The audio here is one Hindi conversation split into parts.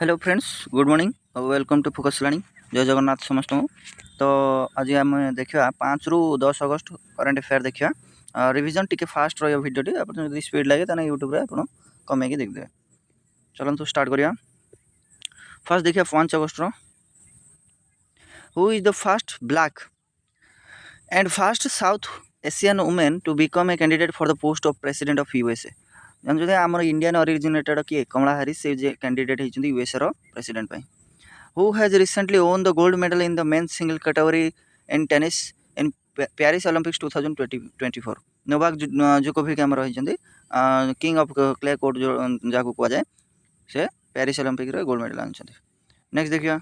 हेलो फ्रेंड्स, गुड मॉर्निंग और वेलकम टू फोकस लर्निंग। जय जगन्नाथ समस्त। तो आज आम देखा 5 ରୁ 10 अगस्त करेन्ट अफेयर देखा। रिविजन टी फास्ट रही भिडियोटी आप स्पीड लगे तो यूट्यूब आप कमेकी देखिए। चलते स्टार्ट करिया। फर्स्ट देखिए 5 अगस्त who is the first black and first South Asian women to become a candidate for the post of president of USA. जानते आम इंडियन ओरिजिनेटेड किए कमला हारिस से कैंडिडेट होती USA president. Who has recently won the gold medal in the men's single category in tennis in Paris Olympics 2024? Novak Djokovic आम रही किंग ऑफ क्ले कोर्ट जो जहाँ कह जाए से पेरिस ओलंपिक गोल्ड मेडल आनी। नेक्स्ट देखिए।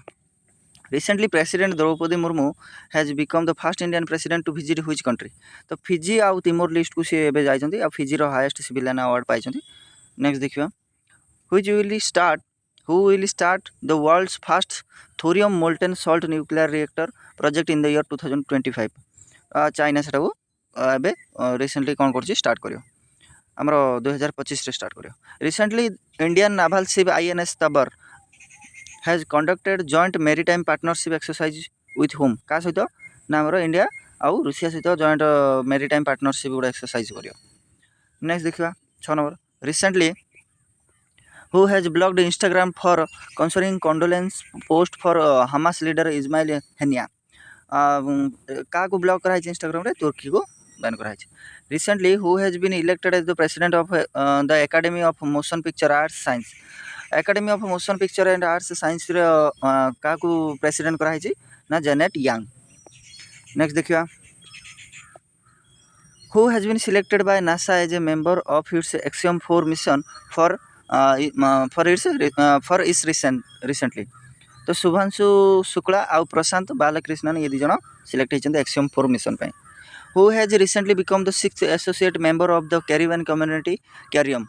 Recently president Draupadi Murmu has become the first Indian president to visit which country. तो फिजी आउ तिमोर लिस्ट को सी जाइए आ फिजी हाईएस्ट सिविलियन अवार्ड पाई। नेक्स्ट देखिए। Who will start the world's first thorium molten salt nuclear reactor project in the year 2025? China से एबे रिसेंटली कौन कर स्टार्ट करियो आमर 2025 रे स्टार्ट करियो। Recently Indian naval ship INS Tabar has conducted joint maritime partnership exercise with whom का सहित ना आमर इंडिया आउ रूसिया सहित जॉइंट मेरीटाइम पार्टनरशिप गुड़ा एक्सरसाइज करियो। नेक्स्ट देखिए 6 number. Recently who has blocked Instagram for concerning condolence post for Hamas leader Ismail Hania। क्या ब्लॉक कराई इंस्टाग्राम रे तुर्की को बैन कराई। Recently who has been elected as the president of the academy of motion picture arts science. Academy of motion picture and arts science रे क्या प्रेसिडेंट कराई ना जेनेट यांग। नेक्स्ट देखिए। Who has been selected by NASA as a member of its Axiom 4 mission for recently. तो शुभांशु शुक्ला आउ प्रशांत बालकृष्णन ये दिज सिलेक्ट होती एक्सियम 4 मिशन पे। Who has recently become the 6th associate member of the Caribbean community CARICOM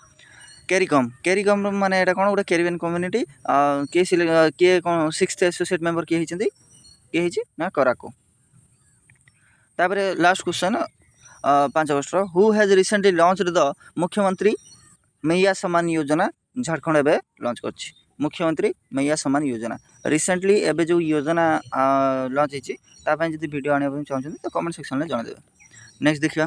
माने एटा कौन गोटे कैरिबियन कम्युनिटी किए कौन 6th एसोसिएट मेंबर किए ना कराको। तापर लास्ट क्वेश्चन 5 अगस्त who has recently launched the मुख्यमंत्री मैया सम्मान योजना झारखंड एवं लॉन्च कर मुख्यमंत्री मैया सम्मान योजना रिसेंटली एवं जो योजना लॉन्च होती जब वीडियो आने चाहते तो कमेंट सेक्शन में जनइदेवे। नेक्स्ट देखिए।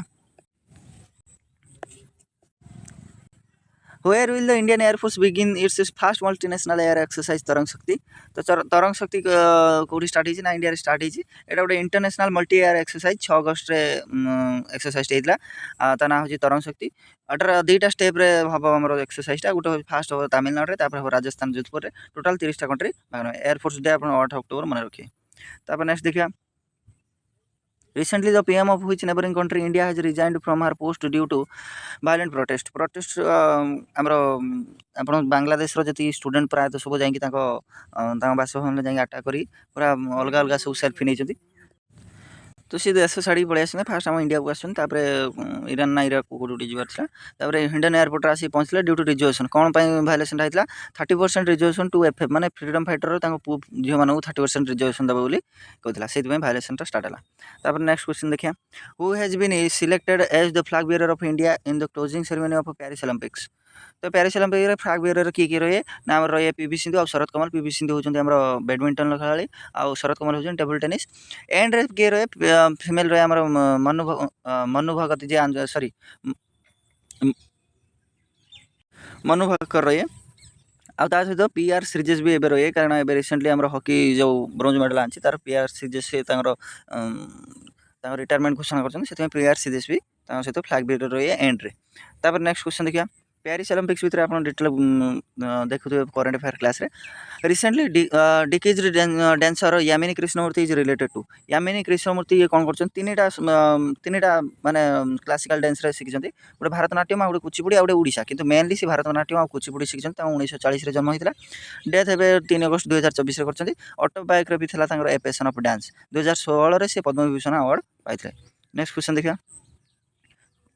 Where will the Indian Air Force begin its first multinational air exercise तरंग शक्ति। तो तरंग शक्ति कौटी स्टार्ट होती ना इंडिया स्टार्ट होती एटा गोटे इंटरनेशनल मल्टी एयर एक्सरसाइज 6 अगस्त एक्सरसाइज होता ता ना हूँ तरंग शक्ति। अटर 2टा स्टेप रे हम आम एक्सरसाइजा गोटे फास्ट हम तमिलनाडु तापर Rajasthan Jodhpur total 30टा country air force day आप 8 अक्टोबर मन रखिए। तापर नेक्स्ट देखिए। Recently, the PM of which neighboring country India has resigned from her post due to violent protest आमर आप बांग्लादेश जी स्टूडेंट प्राय सब जाकि बासभवन जाकि आटाक कर पूरा अलग अलग सब सेल्फी नहीं। तो सी देश छाड़ी पलि आस फास्ट आम इंडिया को आसन इरान ना इराक कौटे जबार हिंडन एयरपोर्ट आसी पहुँचले ड्यू टू रिजर्वेशन कौन भाइलेसन होता 30% रिजर्वेशन टू एफ माने फ्रीडम फाइटर झील मानू 30% रिजर्वेशन देव बोली कहला से भाइलेसन स्टार्ट है। नेक्स्ट क्वेश्चन देखिए। Who has been selected as the flag bearer of India in the closing ceremony of Paris Olympics. तो पेरिस ओलंपिक फ्लैग बियरर किए रहे ना आम रही पीवी सिंधु और शरत कमल। पीवी सिंधु होती बैडमिंटन खेला आउ शरत कमल होती टेबल टेनिस। एंड रे किए रहे फिमेल रहे आम मनु भगत जी सॉरी मनु भकर रहे आ सहित PR श्रीजेश भी एबे रहे कारण एबे रिसेंटली आम हॉकी जो ब्रोंज मेडल आनी तार PR श्रीजेश से रिटायरमेंट घोषणा कर PR श्रीजेश भी सहित फ्लैग बियर रहे एंड रे। तापर नेक्स्ट क्वेश्चन देखिए। पेरिस ओलंपिक्स भितर आप डिटेल देखुए करेन्ट अफेयर क्लास रे। Recently deceased dancer Yamini Krishnamurthy is related to. Yamini Krishnamurthy ये कौन कर 3टा माने क्लासिकल डांस रे शिखिछन्ती गोटे भारतनाट्यम आ गोटे कुचिपुड़ी आ गोटे ओडिशा किंतु मेनली से भारतनाट्यम आ कुचिपुड़ी शिखिछन्ती 1940 रे जन्म होइतिला। डेथ एबे 3 अगस्त 2024 रे करछन्ती। ऑटोबायोग्राफी भी थिला तांकर ए पैशन ऑफ डांस 2016 रे से पद्म विभूषण अवार्ड पाइथिले। नेक्स्ट क्वेश्चन देखिया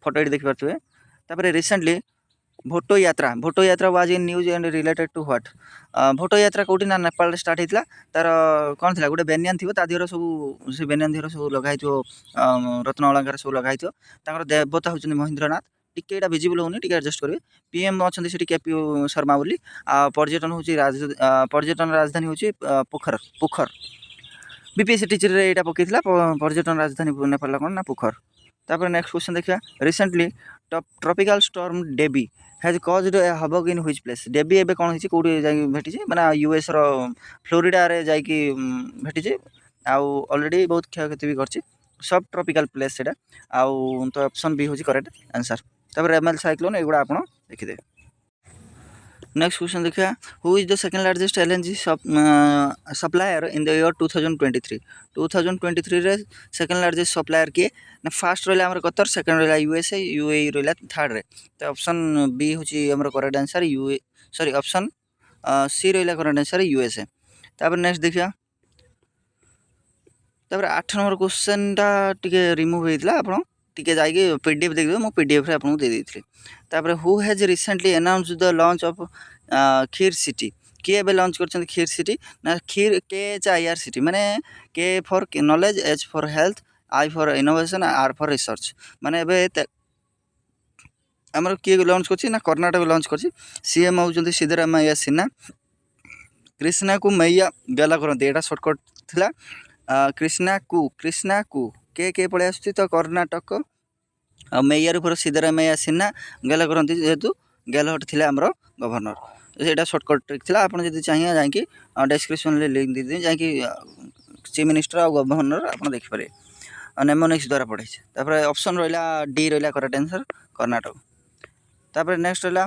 फोटो एडी देखि पारथुए। तापर recently Bhoto Yatra was in news and related to what. Bhoto Yatra कौटी ना नेपाल स्टार्ट होता तार कौन थी गोटे बेनियान थी तादीर सब से बेनियान दीर सब लगाई रत्न अलंकार सब लगाई देवता होती महेंद्रनाथ टिके एटा विजिबल होनी टिके एडजस्ट करेंगे पीएम अच्छा से केपी शर्मा बोली पर्यटन हूँ पर्यटन राजधानी हूँ पोखर पोखर बीपीएससी टीचर यहाँ पकई पर्यटन राजधानी नेपाल कौन ना पोखर तापर नेक्स्ट क्वेश्चन देखा recently tropical storm Debby has caused a havoc in which place Debby एबे कौन होची कोडी जाई भेटी माने यूएस रो फ्लोरिडा रे जाई कि भेटी आउ ऑलरेडी बहुत क्षयक्षति भी करछि सब ट्रॉपिकल प्लेस सेटा आउ तो ऑप्शन बी होची करेक्ट आंसर तापर एमएल साइक्लोन एगुडा आपण देखि दे नेक्स्ट क्वेश्चन देखिए who is the second largest LNG supplier in the year 2023 2023 रे सेकंड लार्जेस्ट सप्लायर किए ना फास्ट रहा आम कतर सेकंड रहा यूएसए यूएई रहा थर्ड रे तो ऑप्शन बी होची हमर correct answer UA sorry option C रहा करेक्ट आंसर यूएसए तापर नेक्स्ट देखिए तापर 8 नंबर क्वेश्चन टा टिके रिमूव हेतला आपण टिके जाइए पीडीएफ देखिए मुझे पीडीएफ आपको दे देती तापर who has recently announce the launch of kheer city किए एबे लॉन्च कर खीर सिटी ना खीर KHIR माने के for knowledge H for health I for innovation R for research माने एबे आमर किए लॉन्च कर ना कर्नाटक लॉन्च कर सीएम होउछन्ती सिद्धरामैया सिन्हा कृष्णा को मैया गला करते यहाँ सर्टकट थिला कृष्णा को के पड़े आसुची तो कर्नाटक मेयर पर सिद्धरामैया सिन्हा गेला करती जेहेतु गेलहट थे आमर गवर्नर यहाँ सर्टकट ट्रिक था आप चाहिए जाकि डिस्क्रिप्शन लिंक दे जाकि चीफ मिनिस्टर और गवर्नर आप देखिपारे नेमोनिक्स द्वारा पढ़े तापर ऑप्शन रहा डी रहा करेक्ट आंसर कर्नाटक तापर नेक्स्ट रहा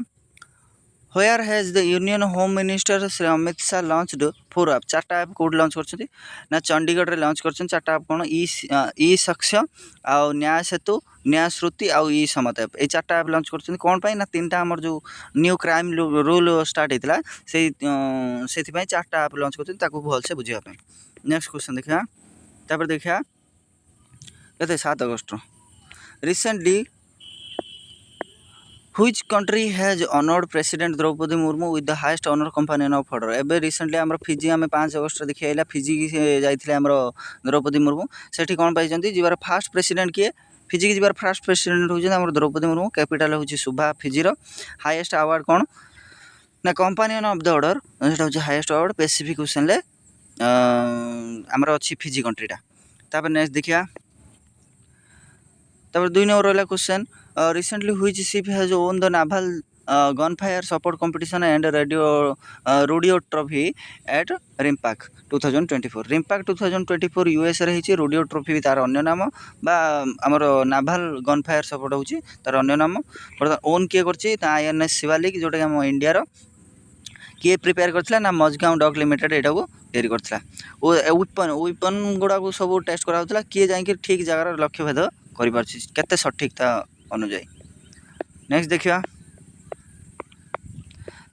where has the union home minister Shri Amit Shah launched 4 app 4टा ऐप कौट लॉन्च कर ना चंडीगढ़ रे लॉन्च कर 4टा ऐप कौन ई सक्ष्य आउ न्याय सेतु न्याय श्रुति आउ ई समत ऐप ये 4टा ऐप लॉन्च कर कौन पाई ना 3टा हमर जो न्यू क्राइम रूल स्टार्ट होता से 4टा ऐप लॉन्च कर भल से बुझा नेक्स्ट क्वेश्चन देखा तापर देखा कहते 7 अगस्त recently Which country has honored President Draupadi Murmu with the highest honor companion of order? एबे रिसेंटली आम फिजी आम 5 अगस्त देखिए फिजी जाइए आम द्रौपदी मुर्मू से कौन पाई जीवार फास्ट प्रेसिडेंट किए फिजी की जीवार फास्ट प्रेसिडेंट होती द्रौपदी मुर्मू कैपिटल हूँ सुभा फिजीर हाईएस्ट अवार्ड कौन ना कंपानियन ऑफ द ऑर्डर सेटा हूँ हाईएस्ट अवार्ड पैसिफिक ओशन आमर अच्छी फिजी कंट्रीटा तापर नेक्स्ट देखिया तापर 2 नंबर रहा question recently which ship has won the naval gunfire support competition and rodeo trophy at RIMPAC 2024 RIMPAC 2024 US रही rodeo trophy भी तार अन्य नाम बा आमर नाभाल गनफायर सपोर्ट होची तार अन्य नाम ओन किए करछि INS शिवालिक जोटा आम इंडिया रो किए प्रिपेयर करथिला ना मजगांव डक लिमिटेड एटा को तैयारी करथिला वेपन गुड़ा को सब टेस्ट कराउथला किए जाई ठीक जगह लक्ष्य भेद करि पारछि केते सठिकता अनुजाई नेक्स्ट देखिए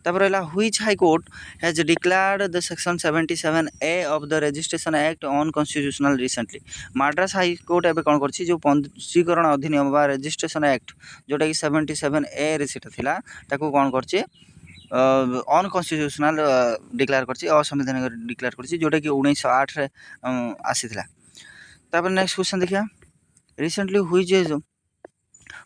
तापर रहा which high court has declared the section 77A of the registration act unconstitutional recently Madras high court एबे कौन करछि जो पंजीकरण अधिनियम बा रजिस्ट्रेशन एक्ट जोटा कि 77A रे सेटा थिला ताको कौन करछि अनकन्स्टिट्यूशनल डिक्लेयर करछि असंवैधानिक डिक्लेयर करछि जोटा कि 1908 रे आसीथिला तापर नेक्स्ट क्वेश्चन देखिया recently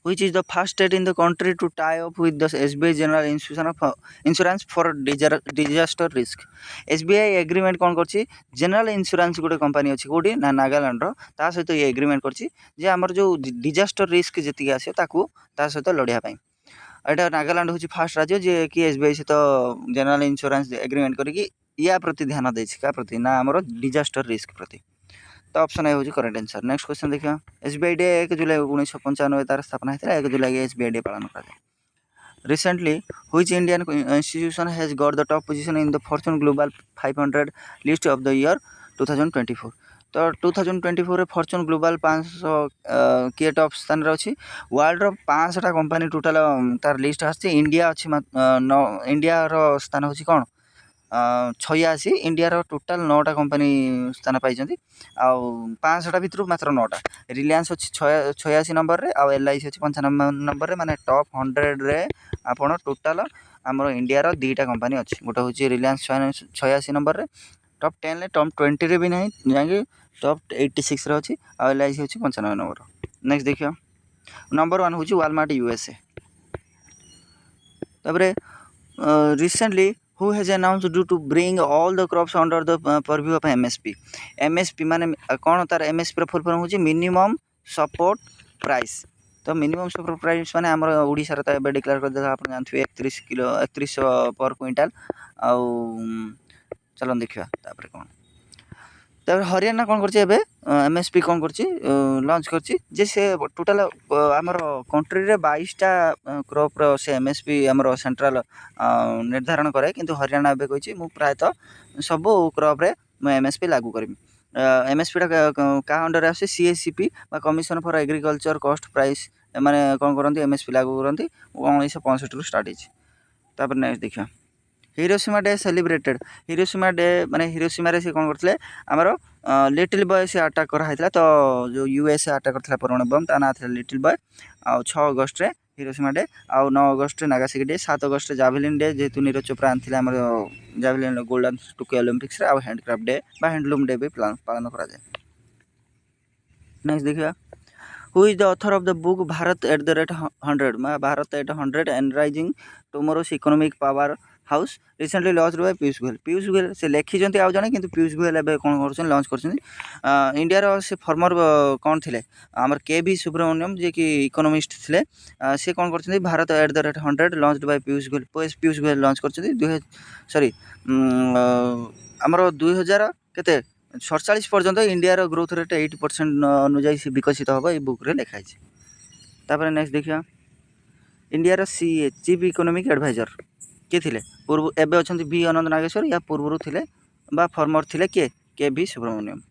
which is the first state in the country to tie up with the SBI General Insurance for disaster risk SBI agreement कौन करछि जनरल इंश्योरेंस गोटे कंपनी अच्छी कोटी ना नागालैंड रो ता सहित ये एग्रीमेंट करछि जे हमर जो डिजास्टर रिस्क जति आसे ताकू ता सहित लड़िया पई एटा नागालैंड होछि फर्स्ट राज्य जे कि SBI सहित जनरल इंश्योरेंस एग्रीमेंट करिकि या प्रति ध्यान देछि का प्रति ना हमर डिजास्टर रिस्क प्रति तो ऑप्शन ए होची करेक्ट आंसर नेक्स्ट क्वेश्चन देखिए SBI डे 1 जुलाई 1995 तार स्थापना होता 1 जुलाई SBI डे पालन करा recently which Indian institution has got the top position in the Fortune global 500 list of the year 2024 तो 2024 रे फॉर्च्यून ग्लोबल 500 किए टॉप स्थान रे अछि वर्ल्ड रो 500टा कंपनी टोटल तार लिस्ट आछि इंडिया अछि इंडिया रो स्थान होछि कोन 86 इंडिया रो टोटल 9टा कंपनी स्थान पाई आउ 500टा भितर मात्र 9टा रिलायंस अच्छी 86 नंबर रे आउ LIC अच्छी 95 नंबर रे माने टॉप 100 रे आपण टोटल आमर इंडिया रो 2टा कंपनी अच्छी गोटे हूँ रिलायंस 86 नंबर रे टॉप 10 रे टॉप 20 रे भी नहीं जाकि टॉप 86 रे अच्छी आउ LIC अच्छी 95 नंबर नेक्स्ट देखियो नंबर 1 हूँ वालमार्ट USA तापर recently who has announced due to bring all the crops under the purview of MSP माने कौन तार MSP फुल फॉर्म होची मिनिमम सपोर्ट प्राइस। तो मिनिमम सपोर्ट प्राइस माने हमर ओडिसा रे त डिक्लेयर कर देला आपण जानथि 3100 पर क्विंटल आउ चलन देखिया तापर कोन तापर हरियाणा कौन करछि एबे MSP कौन करछि लॉन्च करछि जे से टोटल हमर कंट्री रे 22टा क्रॉप रो से MSP हमर सेंट्रल निर्धारण करे किंतु हरियाणा एबे कहिछि मु प्रायतः सब क्रॉप रे MSP लागू करबी। MSP का अंडर आसे CACP बा commission for agriculture cost price माने कौन करंती MSP लागू करंती 1965 रु स्टार्ट हिच। तापर नेक्स्ट देखिया Hiroshima day celebrated. Hiroshima day माने हिरोशिमा रे से कौन करथिले हमर लिटिल बॉय से अटैक करा हैतला तो जो USA अटैक करथिला परमाणु बम ता ना थिला लिटिल बॉय। आ 6 अगस्त रे हिरोशिमा डे आ 9 अगस्त रे नागासाकी डे 7 अगस्त रे जावेलिन डे जेतु नीरज चोपड़ा आनथिला हमर जावेलिन गोल्डन टोक्यो ओलंपिक्स रे आ हैंडक्राफ्ट डे बा हैंडलूम डे भी पालन करा जाय। नेक्स्ट देखिया who is the author of the book Bharat at the rate 100 Bharat at 100 envisioning tomorrow's economic powerhouse recently launch by Piyush Goyal से लिखी आउ जड़े कि पीयूष गोयल एवं कौन कर लॉन्च कर इंडिया रो से फॉर्मर कौन थे आमर के सुब्रमण्यम जे कि इकोनॉमिस्ट थे से कौन कर Bharat at the rate 100 launch by Piyush Goyal launch कर सॉरी आमर 2000 केते 47 पर्यंत इंडिया रो ग्रोथ रेट 8% अनुजाई विकसित हम ये बुक रे लिखाई। तापर नेक्स्ट देखिया इंडिया रो CA चीफ इकोनॉमिक एडवाइजर किए थे पूर्व एवं अच्छा V अनंत नागेश्वर या पूर्व थे फॉर्मर थे के सुब्रमण्यम।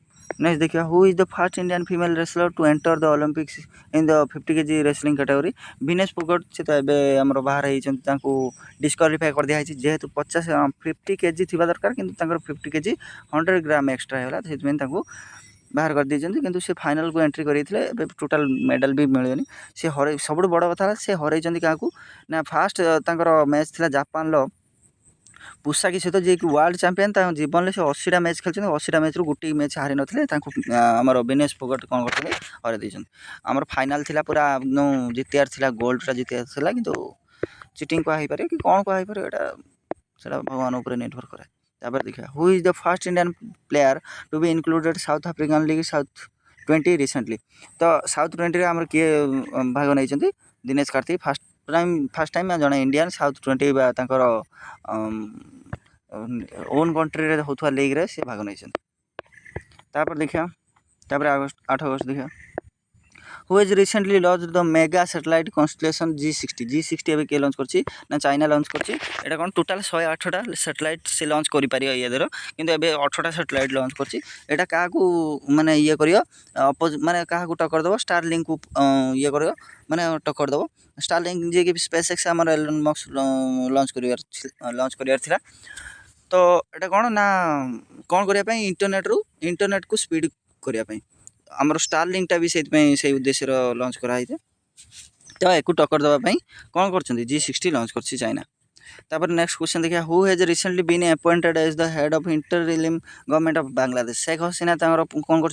नेक्स्ट देखिए who is the first Indian female wrestler to enter the Olympics in the 50 kg wrestling category Vinesh Phogat से तो एवं आम बाहर डिस्क्वालीफाई कर दिखाई जेहेतु 50 kg थी दरकार कि 50 kg 100 ग्राम एक्सट्रा है से बाहर कर देते किंतु से फाइनल को एंट्री करते टोटाल मेडल भी मिलेनि से हर सब बड़ कथा से हर क्या ना फास्ट मैच थी जापान पुसाकी सहित जी वर्ल्ड चैंपियन जीवन में से 80टा मैच खेलते 80टा मैच गोटे मैच हारी नथिले आमर विनेश फोगट कौन करते हर देते आमर फाइनाल थिला पूरा जितियार थिला गोल्डटा जितियार थिला किंतु चिटिंग कह पारे कि कौन कह पारे एटा भगवान उपर निर्भर करे। तापर देखिए who is the first Indian player to be included South African league South 20 recently. तो साउथ 20 आमर किए भाग नहीं दिनेश कार्तिक फर्स्ट टाइम जड़े इंडियन साउथ 20 तांकर ओन कंट्री रे होथवा लीग रे से भाग नहीं। तापर देखिया तापर 8 अगस्त देखिया who is recently launch the mega satellite constellation G60 एवं किए लॉन्च करछि ना चाइना लॉन्च करछि एटा कोन टोटल 108टा सैटेलाइट से लॉन्च करि पारियो ये दर किंतु एबे 18टा सैटेलाइट लॉन्च करछि एटा काकू माने ये करियो माने काकू टक्कर दबो स्टारलिंक को ये करियो माने टक्कर दबो स्टारलिंक जे कि स्पेसएक्स हमर एलन मस्क लॉन्च करियार थिला। तो एटा कोन ना कोन करिया पई इंटरनेट को स्पीड करिया पई आमर स्टारलिंकटा भी से उद्देश्य लॉन्च कराई तो एक टक्कर देवाई कौन कर G60 लॉन्च कर चाइना। तापर नेक्स्ट क्वेश्चन देखिए who has recently been appointed as the head of interim government of Bangladesh Sheikh Hasina कौन कर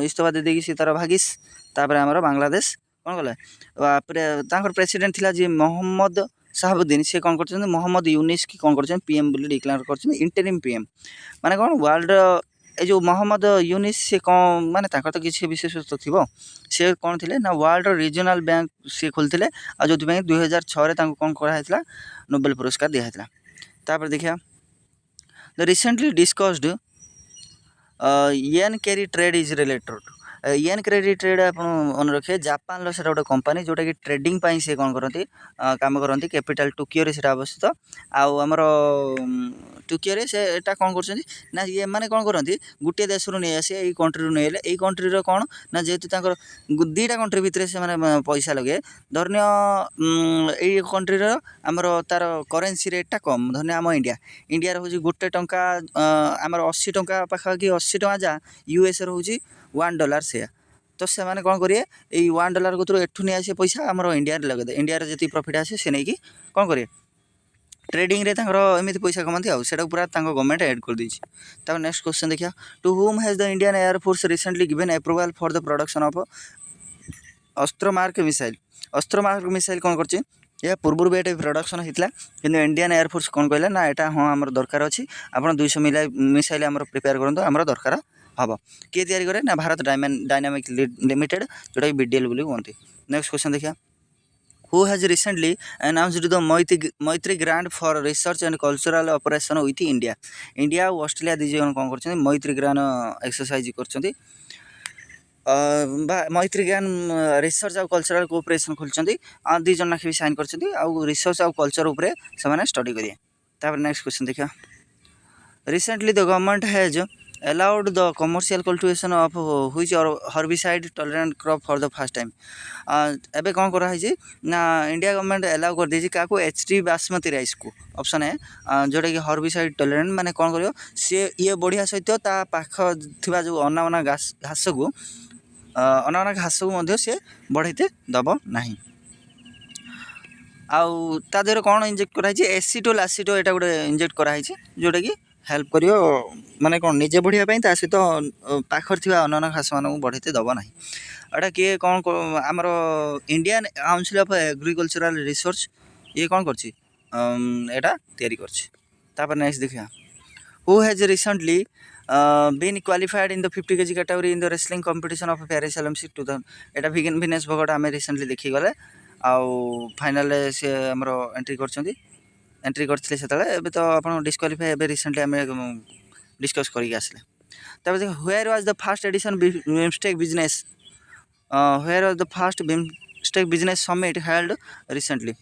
इस्तफा दे देगी सी तार भागिस तापर आमर बांग्लादेश कौन कला प्रेसिडेंट थिला जी मोहम्मद शाहाबुद्दीन से कौन कर मोहम्मद यूनिस की कौन कर PM बोली डिक्लेयर कर इंटरिम PM माने कौन वर्ल्ड ए जो मोहम्मद यूनिस से कौन माने तो किसी विशेषत्व थी से कौन थे ना वर्ल्ड रीजनल बैंक से खोलते आ जो 2006 कौन कराइला नोबेल पुरस्कार दिखाई। तापर देखिया the recently discussed yen carry trade is related yen credit trade आप मन रखिए जापान से गोटे कंपनी जोटा कि ट्रेडिंग से कौन करती काम करती कैपिटल टोकियो से अवस्थित आमर टोकियो से एटा कौन कर ना ये मैंने कौन करती गोटे देश नहीं आसे ये कंट्री नहीं ये कंट्री कौन ना जेहेतु दुईटा कंट्री भितर से मैंने पैसा लगे धरनीय ये कंट्री आमर तार करेन्सी रेटा कम धरनीय आम इंडिया हूँ गोटे टंका आमर 80 टंका पाखापाखि 80 टंका जा US हूँ $1 से तो से मैंने कौन करेंगे ये $1 को एठू नहीं आसे पैसा आमर इंडिया लगे इंडिया जी प्रॉफिट आसे से नहीं कि कौन करेंगे ट्रेडिंग रे एमती पैसा कमाती आटा पूरा गवर्नमेंट ऐड कर दीजिए। तब नेक्स्ट क्वेश्चन देखिए to whom has the Indian air force recently given approval for the production of Astra mark missile कौन कर या पूर्व भी ये प्रोडक्शन होता कि इंडियन एयरफोर्स कौन कहला ना यहाँ हाँ आम दरकार अच्छी आप 200 मिसाइल आम प्रिपेयर करूँ आम दरकार हम किए तैयारी करे ना भारत डायनामिक लिमिटेड जोटा कि BDL बोली कहते। नेक्स्ट क्वेश्चन देखिए who has recently announced the Maitri grant for research and cultural operation with India. India और ऑस्ट्रेलिया दी जन कौन कर मैत्री ग्रांट एक्सरसाइज कर मैत्री ज्ञान रिसर्च आउ कल्चरल कोऑपरेशन खोलते दी जन भी साइन कर रिसर्च आउ कल्चर उपरे से स्टडी करेंगे। तापर नेक्स्ट क्वेश्चन देखिए recently the government has allowed the commercial cultivation of which or herbicide tolerant crop for the first time। एबे कौन कराई ना इंडिया गवर्नमेंट एलाउ कर दी क्या HT बासमती राइस को ऑप्शन है जोटा कि हर्बिसाइड टॉलरेंट माने कौन करियो से ये बढ़िया सहित ता पाख थिबा जो अनावना घास को अनावना घास को मध्य से बढ़ाइते दब नहीं। आउ ता देहरे कौन इंजेक्ट कराई एसिटोल एसिटो एटा गोटे इंजेक्ट कराई जोटा कि हेल्प करियो माने कौन निजे बढ़िया सहित पाखर थी अन्न घास मान बढ़ाते दब ना। एटा किए कौन आमर Indian Council of Agricultural Research ये कौन करटा तैयारी कर। नेक्स्ट देखिए who has recently been qualified in the 50 kg category in the wrestling competition of Paris Olympic 2000। एटा विनेश भगत आम रिसेंटली देखी गले आउ फाइनल से आमर एंट्री करते से तो आप डिस्क्वालीफाई ए रिसेंटली आम डिस्कस करके आसले। तब where was the first edition BIMSTEC business where was the first BIMSTEC business summit held recently.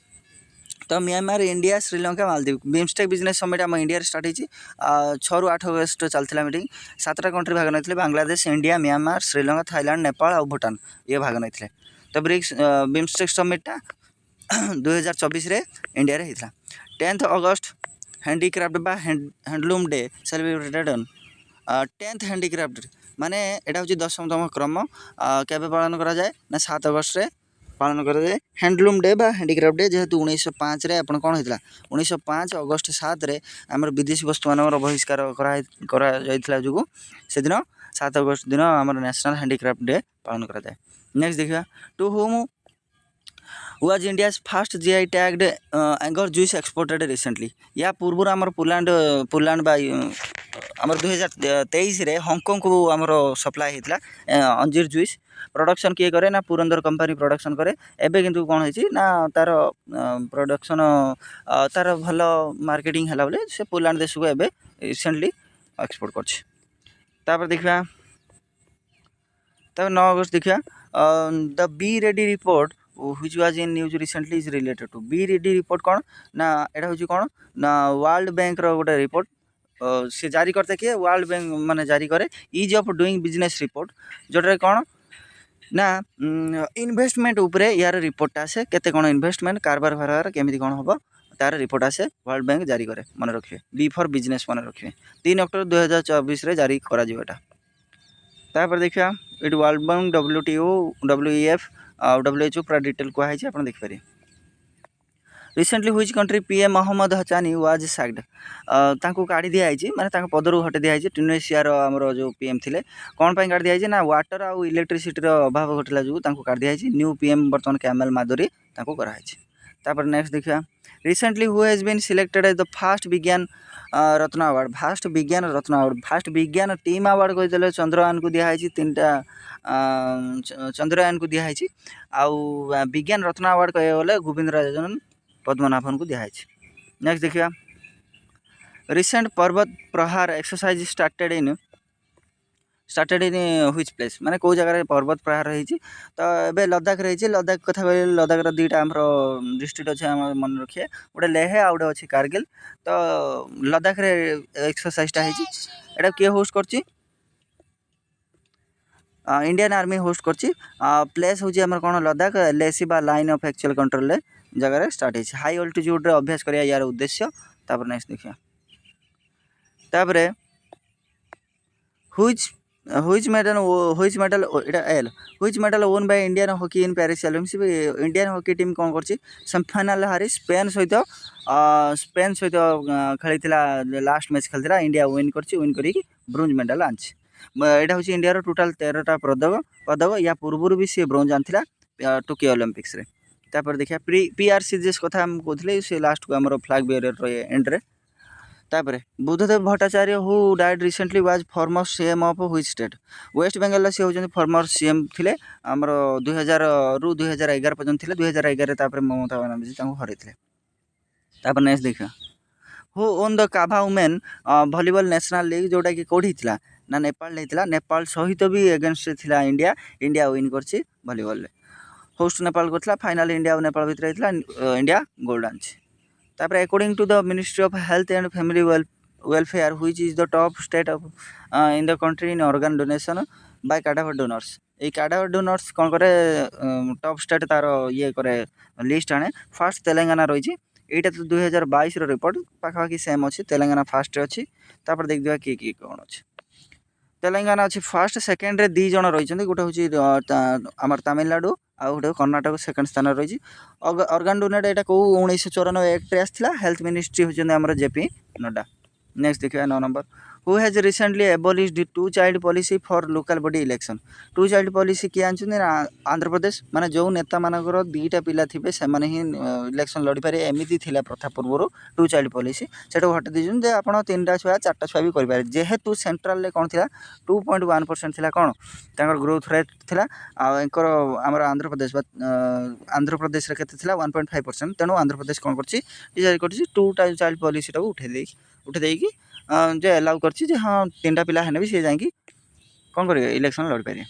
तो Myanmar India Sri Lanka Maldives BIMSTEC business summit आम इंडिया स्टार्ट होती 6 ରୁ 8 अगस्त चलता मीटिंग 7टा कंट्री भाग नहीं Bangladesh India Myanmar Sri Lanka Thailand Nepal और भूटान ये भाग नहीं। तो ब्रिक्स बिमस्टेक समिटा 2024 इंडिया रे होता। 10th अगस्त हैंडीक्राफ्ट बा handloom day celebrated on 10th handicraft माने एटा हूँ 10तम क्रम केबे पालन करा जाए ना 7 अगस्त रे पालन कराए हैंडलूम डे बा हैंडीक्राफ्ट डे जेहेतु 1905 रे आपण कौन होता 1905 अगस्त 7 रे आमर विदेशी वस्तु मान बहिष्कार करा जो से दिन 7 अगस्त दिन आम नेशनल हैंडीक्राफ्ट डे पालन करा जाए। नेक्स्ट देखिए to whom was India's first GI tagged एंगर जुइस एक्सपोर्टेड रिसेंटली। या पूर्व आमर पुरलैंड बा आमर 2023 रे हांगकांग को आमर सप्लाई होता अंजीर जुइस प्रोडक्शन किए करे ना पुरंदर कंपनी प्रोडक्शन करे एबे किंतु कौन होती ना तार प्रोडक्शन तार भल मार्केटिंग है बोले से पोलैंड देश को एबे रिसेंटली एक्सपोर्ट कर। देखा तब 9 अगस्त देखा the be ready report which was in news recently is related to be ready report कौन ना एटा हूँ कौन ना वर्ल्ड बैंक रो गोटे रिपोर्ट से जारी करते किए वर्ल्ड बैंक माने जारी करे is of doing business report जोटा कौन ना इन्वेस्टमेंट उपरे यार रिपोर्ट आसे केते कौन इन्वेस्टमेंट कारबार फारबार केमिति कौन हम तार रिपोर्ट आसे वर्ल्ड बैंक जारी करे मन रखिए बी फॉर बिजनेस मन रखिए 3 अक्टोबर 2024 रे जारी करा जिवटा। तापर देखिया it world bank WTO WEF WHO पूरा डिटेल कहुई आप देखिए। Recently which country PM Mohamed Hasani was sacked तांको काढ़ी दिखाई माने पदरू हटे दिखाई ट्यूनेशिया आमर जो PM थे कौन पर काढ़ी दिखाई ना वाटर आउ इलेक्ट्रिसिटी अभाव घटला जो काढ़ी दिखाई न्यू PM बर्तमान कैमल माधुरी कराई। तापर नेक्स्ट देखिए recently who has been selected as the first Vigyan Ratna award first Vigyan Ratna award first Vigyan team award कहते चंद्रयान को दिखाई 3टा चंद्रयान को दिखाई आउ विज्ञान रत्न अवार्ड कह गले गोविंद राजन पद्मनाभन को दिखाई। नेक्स्ट देखिए रिसेंट पर्वत प्रहार exercise started in which place माने कौ जगह पर्वत प्रहार रही तो ये लद्दाख रही लद्दाख कथा कह लद्दाख दुईटा आम डिस्ट्रिक्ट अच्छे आम मन रखिए गोटे लेह आ गए अच्छे कारगिल तो लद्दाख रे एक्सरसाइजटा होटा किए होस्ट कर इंडियन आर्मी होस्ट कर प्लेस हूँ आम कौन लद्दाख LAC बा लाइन ऑफ एक्चुअल कंट्रोल जगह स्टार्ट है हाई अल्टीट्यूड रे अभ्यास करिया यार उद्देश्य। तापर नेक्स्ट देखिए तापर which medal Etah L which medal own by Indian hockey in Paris Olympics Indian hockey team कौन कर सेमीफाइनल हारी स्पेन सहित खेली लास्ट मैच खेलता इंडिया विन कर ब्रोंज मेडल आनी यहाँ हूँ इंडिया टोटाल 13टा पदक या पूर्व भी सी ब्रोंज आनी टोकियो ओलंपिक्स रे। तापर देखिए PRCGS कथा हम कहते से लास्ट को आमर फ्लैग बेयर रहे एंड्रे तापर Buddhadeb Bhattacharya who died recently was former CM of which state West Bengal से होजन फॉर्मर सीएम थिले आमर 2000 रु 2011 पर्यंत थिले 2011 तापर ममता बनर्जी तांको हरैथिले तापर नेक्स्ट देखिए who won the CAVA women volleyball national league जोटा कि कोठी थिला ना नेपाल नहीं नेपाल सहित भी एगेंस्ट थिला इंडिया इंडिया विन करछि वॉलीबॉल होस्ट नेपाल करथिला फाइनल इंडिया और नेपाल भितर थिला इंडिया गोल्ड आनछि तापर according to the ministry of health and family welfare which is the top state of in the country in organ donation by cadaver donors ये कैडावर डोनर्स कौन करे टॉप स्टेट तार ये करे लिस्ट आने फास्ट तेलंगाना रही एटा तो 2022 रिपोर्ट पाखापाखि सेम अच्छी तेलंगाना फास्ट अच्छी तापर देख दिया किए कौन अच्छे तेलंगाना अच्छी फास्ट सेकेंड रे 2 जन रही गोटे हूँ आमर तमिलनाडु आ गोटे कर्णाटक सेकेंड स्थान रही ऑर्गन डोनेट यहाँ कौ 1994 एक्ट आसाला हेल्थ मिनिस्ट्री होती आमर जेपी नड्डा नेक्स्ट देखिए 9 number who has recently एबोलिश्ड 2 child policy for local body election 2 child policy किए आनी आंध्र प्रदेश माने जो नेता मानकर 2टा पिला थे से इलेक्शन लड़ी पारे एमती थिला प्रथा पूर्व 2 चाइल्ड पॉलिसी से हटे दीजिए जे आप 3टा छुआ 4टा छुआ भी करें जेहेतु सेंट्रल कौन थी 2.1% थी कौन तर ग्रोथ रेट थी आमर आंध्र प्रदेश के 1.5% तेणु आंध्र प्रदेश कौन कर 2 चाइल्ड पॉलिसी उठे देकी जे अलाउ कर हाँ 3टा पिला है भी सी जा कौन करेंगे इलेक्शन लड़ पारे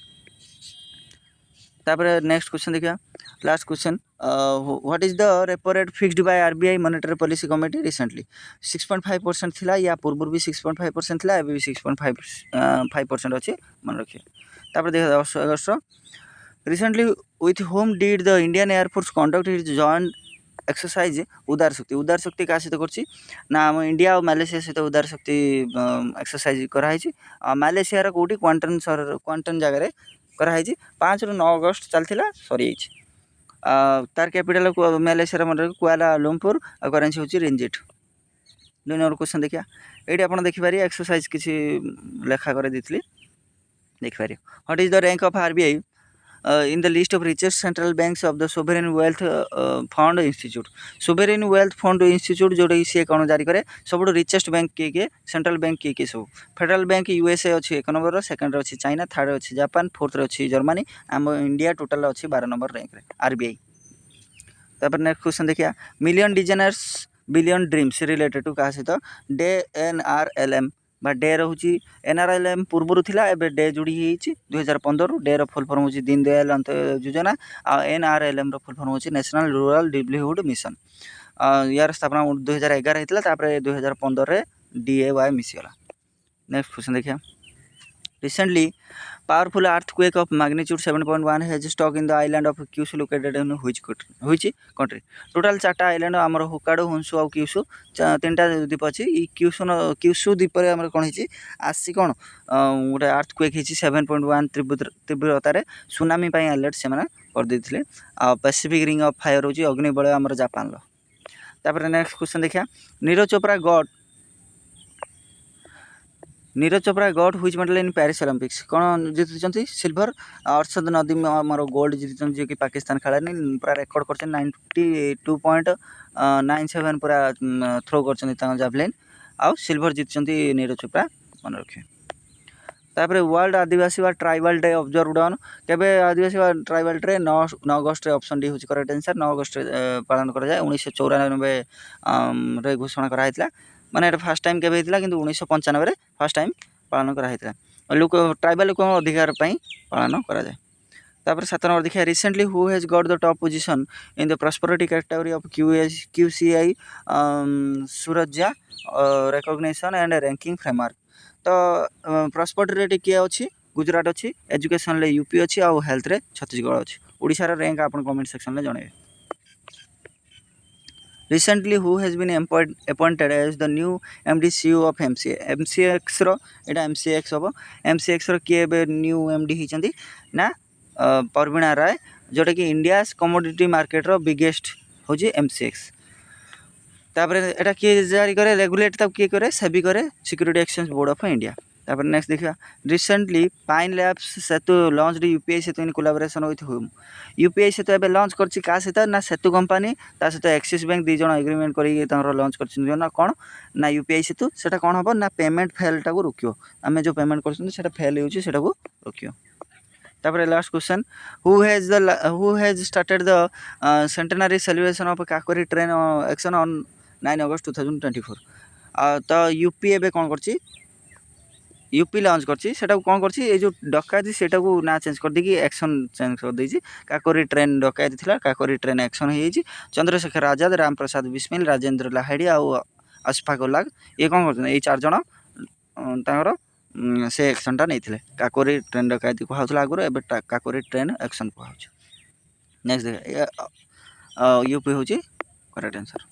तापर नेक्स्ट क्वेश्चन देखिए last question what is the repo rate fixed by RBI monetary policy committee recently 6.5% थिला या पूर्व भी 6.5% थिला एबे भी 6.5% अच्छे मन रखिए तापर देखिए 10 अगस्त recently with whom did the Indian air force conduct its joint exercise Udara Shakti क्या सहित कर ना आम इंडिया और मालेशिया सहित उदार शक्ति एक्सरसाइज कराई मालेशिया कौटी क्वांटन जगह कराई 5 ରୁ 9 अगस्त चलता सरी तार कैपिटल मालेशिया मन कुआला लुम्पुर और करेन्सी हूँ रिंजिट 2 नंबर क्वेश्चन देखिए ये आप देखिपारे एक्सरसाइज किसी लेखा कर देखिपारे what is the rank of RBI in the list of richest central banks of the sovereign wealth fund institute sovereign wealth fund institute जोटा कि सी कौन जारी करे सब रिचेस्ट बैंक किए सेंट्रल बैंक किए सब फेडरल बैंक यूएसए अच्छी 1 नंबर सेकेंड अच्छी चाइना थर्ड अच्छी जापान फोर्थ अच्छी जर्मनी आम इंडिया टोटाल अच्छी 12 नंबर रैंक रे आरबीआई तापर नेक्स्ट क्वेश्चन देखिए million designers billion dreams related to क्या सहित डे NRLM बा डे रोचे NRLM पूर्वर थिला एबे डे जोड़ी 2015 डे रो फुल फॉर्म होची दीन दयाल अंत्योदय योजना आ NRLM रो फुल फॉर्म होची नेशनल रूरल लिवलीहुड मिशन यार स्थापना 2011 हेतला तापर 2015 रे DAY मिसिगला नेक्स्ट क्वेश्चन देखिए recently powerful earthquake of magnitude 7.1 has struck in the island of Kyushu located in which country total 4टा आइलैंड आमर होकाडो होन्सु और क्यूसु 3टा द्वीप अच्छी क्यूसु द्वीप आमर कौन होती आसी कौन गोटे अर्थक्वेक होती 7.1 तीव्रतार सुनामी अलर्ट से करदे पैसिफिक रिंग ऑफ फायर होची अग्निबलय आमर जापान तापर नेक्स्ट क्वेश्चन देखिए Neeraj Chopra got which medal in Paris Olympics कौन जीति सिल्वर अर्षद नदीम आमर गोल्ड जीति जो कि पाकिस्तान खेलानी पूरा रेकर्ड कर 92.97 पूरा थ्रो कर जावलिन आउ सिल्वर जीति नीरज चोपड़ा मन रखिए तापर वर्ल्ड आदिवासी वा ट्राइबल डे ऑब्जर्व्ड ऑन केबे आदिवासी वा ट्राइबल डे 9 अगस्त ऑप्शन डी होची करेक्ट आंसर 9 अगस्त पालन करा जाए 1994 रे घोषणा करा हैतला माने फर्स्ट टाइम केबे हैतला किंतु 1995 रे फर्स्ट टाइम पालन करा हैतला लोक ट्राइबल लोक अधिकार पई पालन करा जाए तापर 7 नंबर देखिए recently who has got the top position in the prosperity category of QCI Surajya recognition and ranking framework तो प्रॉस्पेरिटी रे किए अच्छी गुजरात अच्छी एजुकेशन ले यूपी अच्छी और हेल्थ रे छत्तीसगढ़ अच्छी ओडिशा रा रैंक आपन कमेंट सेक्शन में जणाइबे recently who has been appointed as the new MD CEO of MCX row Etah MCX होबो MCX रो किए बे न्यू MD हिचंदी ना परवीणा राय जोटा कि इंडिया कमोडिटी मार्केट रो बिगेस्ट होजी MCX तापर एटा किए जारी करे रेगुलेट तब किए करे सेबी करे security exchange board of India तापर नेक्स्ट देखा recently Pine Labs Setu launch UPI Setu in collaboration with whom UPI Setu एबे लॉन्च करछि का सहित ना सेतु कंपनी ता सहित एक्सिस बैंक दी जण एग्रीमेंट करी तांकर लॉन्च करछि ना कोन ना यूपीआई सेतु सेटा कोन हबो ना पेमेंट फेल टाको रोकियो आमे जो पेमेंट करछन सेटा फेल होउछि सेटा को रोकियो तापर last question who has started the centenary celebration of Kakori train action on 9 अगस्त 2024 तो यूपी एबे कोन करछि यूपी लॉन्च करछि सेटा कोन करछि ए जो डकायती सेटा को ना चेंज कर देकी एक्शन चेंज कर देछि काकोरी ट्रेन डकायती थिला काकोरी ट्रेन एक्शन हे छि चंद्रशेखर आजाद राम प्रसाद बिस्मिल राजेंद्र लाहेड़ी आ अशफाक उल्लाह ये कोन करछन ए चार जण तांकर से एक्शनटा नहीं काकोरी ट्रेन डकायती कहला आगुरी एबे काकोरी ट्रेन एक्शन कह नेक्स्ट देख यूपी हूँ करेक्ट आंसर।